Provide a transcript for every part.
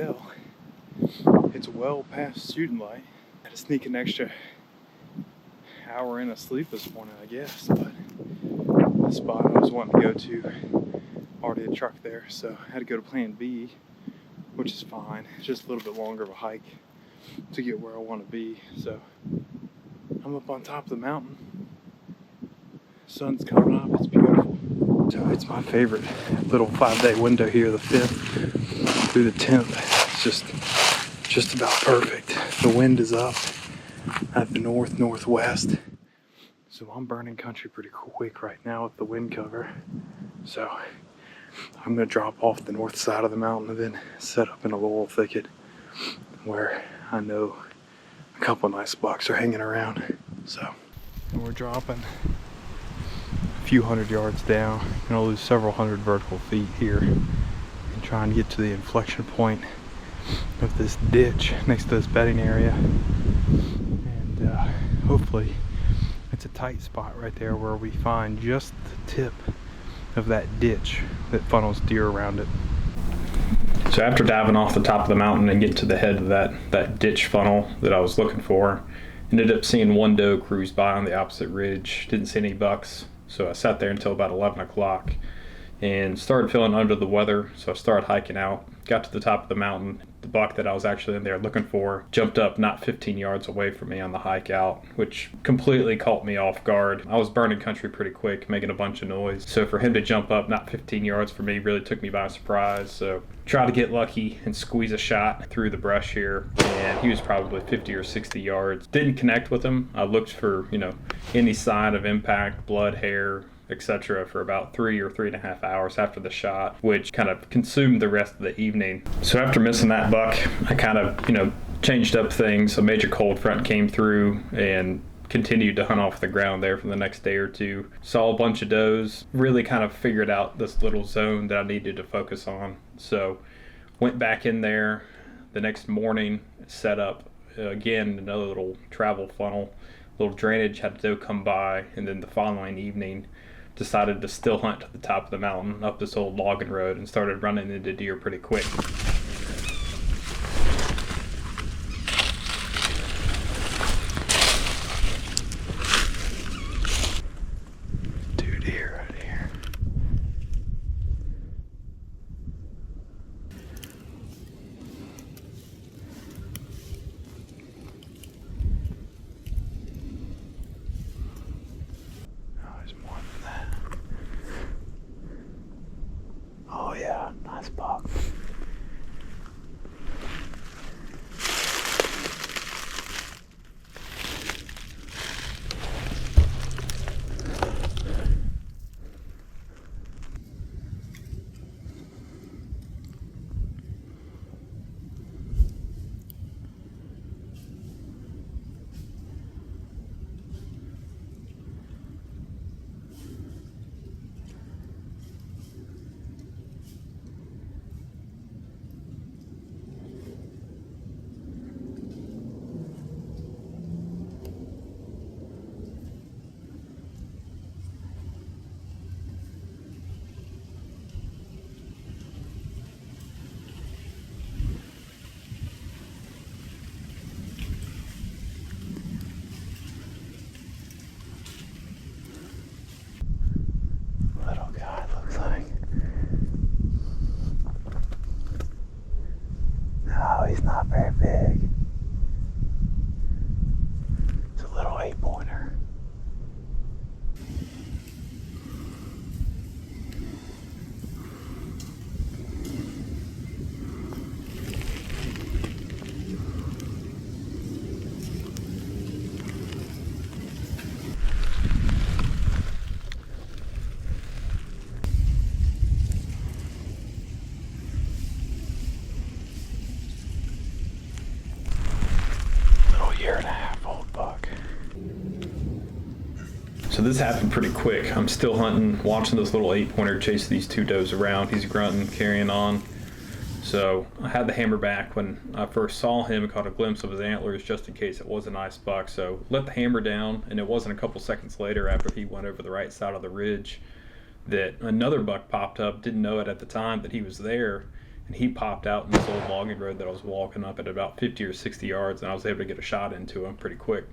tell. It's well past shooting light. I had to sneak an extra hour in of sleep this morning, I guess, but the spot I was wanting to go to, already a truck there, so I had to go to plan B, which is fine. It's just a little bit longer of a hike to get where I want to be. So I'm up on top of the mountain. Sun's coming up, it's beautiful. So it's my favorite little 5-day window here, the 5th through the 10th. It's just about perfect. The wind is up at the northwest. So I'm burning country pretty quick right now with the wind cover. So I'm gonna drop off the north side of the mountain and then set up in a laurel thicket where I know a couple nice bucks are hanging around. So, and we're dropping a few hundred yards down. Gonna lose several hundred vertical feet here and trying to get to the inflection point of this ditch next to this bedding area. And hopefully it's a tight spot right there where we find just the tip of that ditch that funnels deer around it. So after diving off the top of the mountain and getting to the head of that ditch funnel that I was looking for, ended up seeing one doe cruise by on the opposite ridge. Didn't see any bucks, so I sat there until about 11 o'clock and started feeling under the weather, so I started hiking out. Got to the top of the mountain. The buck that I was actually in there looking for jumped up not 15 yards away from me on the hike out, which completely caught me off guard. I was burning country pretty quick, making a bunch of noise. So for him to jump up not 15 yards from me really took me by surprise. So try to get lucky and squeeze a shot through the brush here, and he was probably 50 or 60 yards. Didn't connect with him. I looked for, any sign of impact, blood, hair, etc. for about 3 or 3.5 hours after the shot, which kind of consumed the rest of the evening. So after missing that buck, I kind of, changed up things. A major cold front came through and continued to hunt off the ground there for the next day or two. Saw a bunch of does, really kind of figured out this little zone that I needed to focus on. So went back in there the next morning, set up again another little travel funnel, little drainage, had a doe come by, and then the following evening decided to still hunt to the top of the mountain up this old logging road and started running into deer pretty quick. Two deer right here. Oh yeah, nice buck. He's not very big. It's a little 8-pointer. So this happened pretty quick. I'm still hunting, watching this little 8-pointer chase these two does around. He's grunting, carrying on. So I had the hammer back when I first saw him and caught a glimpse of his antlers just in case it was a nice buck. So let the hammer down, and it wasn't a couple seconds later after he went over the right side of the ridge that another buck popped up. Didn't know it at the time that he was there, and he popped out in this old logging road that I was walking up at about 50 or 60 yards, and I was able to get a shot into him pretty quick.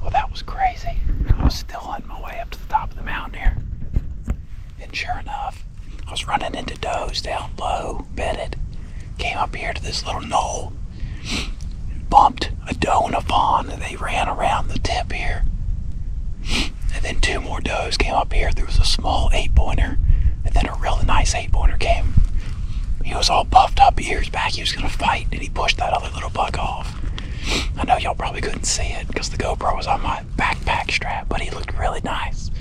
Well, that was crazy. I was still on my way up to the top of the mountain here. And sure enough, I was running into does down low, bedded. Came up here to this little knoll, bumped a doe and a fawn, and they ran around the tip here. And then 2 more does came up here. There was a small 8-pointer, and then a really nice 8-pointer came. He was all puffed up, ears back. He was gonna fight, and he pushed that other little buck off. I know y'all probably couldn't see it because the GoPro was on my backpack strap, but he looked really nice.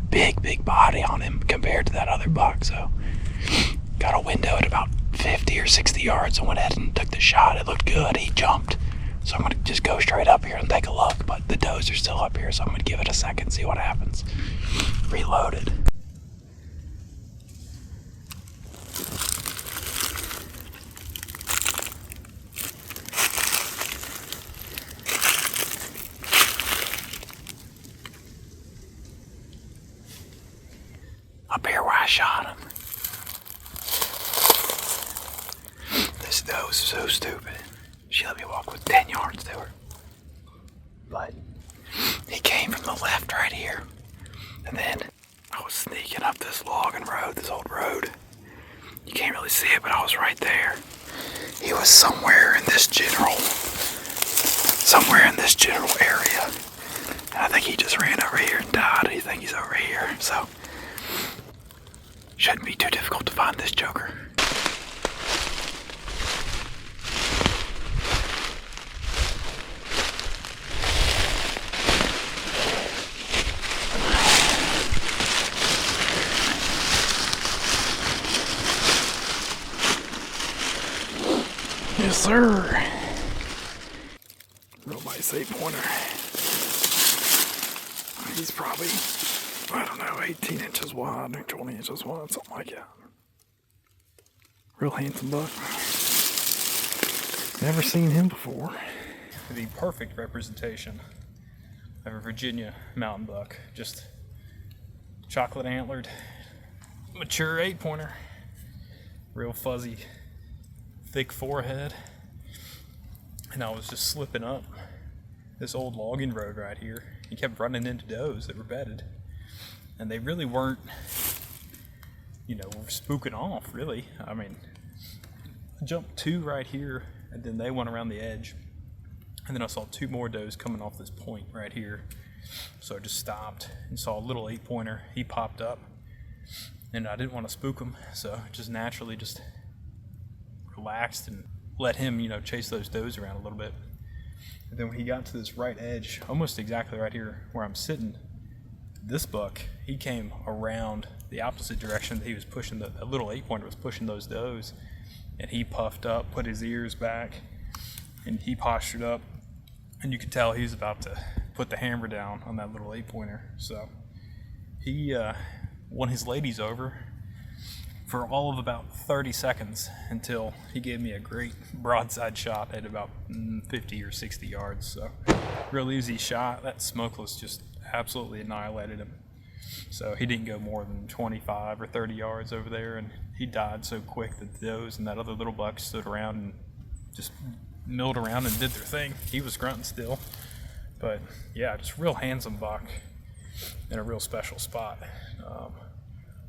Big body on him compared to that other buck. So got a window at about 50 or 60 yards and went ahead and took the shot. It looked good. He jumped. So I'm going to just go straight up here and take a look. But the does are still up here, so I'm going to give it a second, see what happens. Reloaded. Up here where I shot him. This doe was so stupid. She let me walk with 10 yards to her. But he came from the left right here. And then I was sneaking up this logging road, this old road. You can't really see it, but I was right there. He was somewhere in this general area. And I think he just ran over here and died. I think he's over here. So shouldn't be too difficult to find this joker. Yes, sir. Real nice 8-pointer. He's probably, I don't know, 18 inches wide or 20 inches wide, something like that. Real handsome buck. Never seen him before. The perfect representation of a Virginia mountain buck. Just chocolate antlered, mature 8-pointer. Real fuzzy, thick forehead. And I was just slipping up this old logging road right here. He kept running into does that were bedded. And they really weren't, spooking off, really. I mean, I jumped 2 right here, and then they went around the edge. And then I saw 2 more does coming off this point right here. So I just stopped and saw a little 8-pointer. He popped up, and I didn't want to spook him, so I just naturally just relaxed and let him, chase those does around a little bit. And then when he got to this right edge, almost exactly right here where I'm sitting, this buck, he came around the opposite direction that he was pushing. The little 8-pointer was pushing those does, and he puffed up, put his ears back, and he postured up, and you could tell he was about to put the hammer down on that little 8-pointer. So he won his ladies over for all of about 30 seconds until he gave me a great broadside shot at about 50 or 60 yards. So real easy shot. That smokeless just absolutely annihilated him. So he didn't go more than 25 or 30 yards over there, and he died so quick that the does and that other little buck stood around and just milled around and did their thing. He was grunting still. But yeah, just real handsome buck in a real special spot.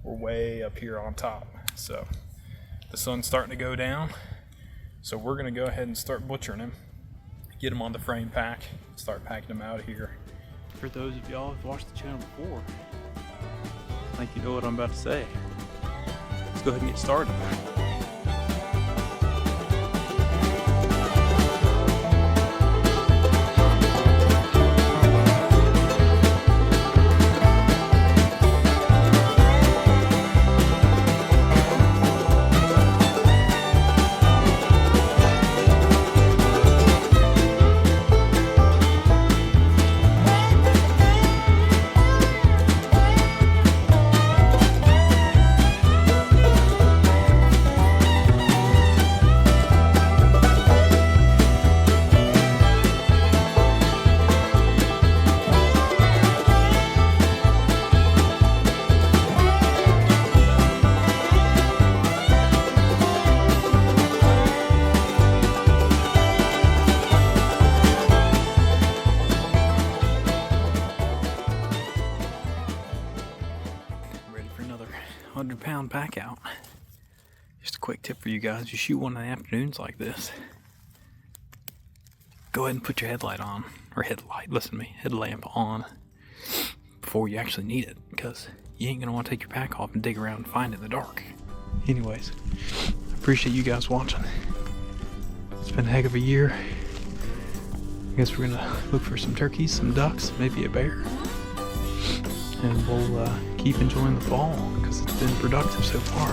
We're way up here on top, so the sun's starting to go down, so we're going to go ahead and start butchering him, get him on the frame pack, start packing him out of here. For those of y'all who've watched the channel before, I think you know what I'm about to say. Let's go ahead and get started. 100-pound pack out. Just a quick tip for you guys: you shoot one in the afternoons like this, go ahead and put your headlight on, or headlamp on before you actually need it, because you ain't gonna want to take your pack off and dig around and find it in the dark. Anyways, I appreciate you guys watching. It's been a heck of a year. I guess we're gonna look for some turkeys, some ducks, maybe a bear, and we'll keep enjoying the fall because it's been productive so far.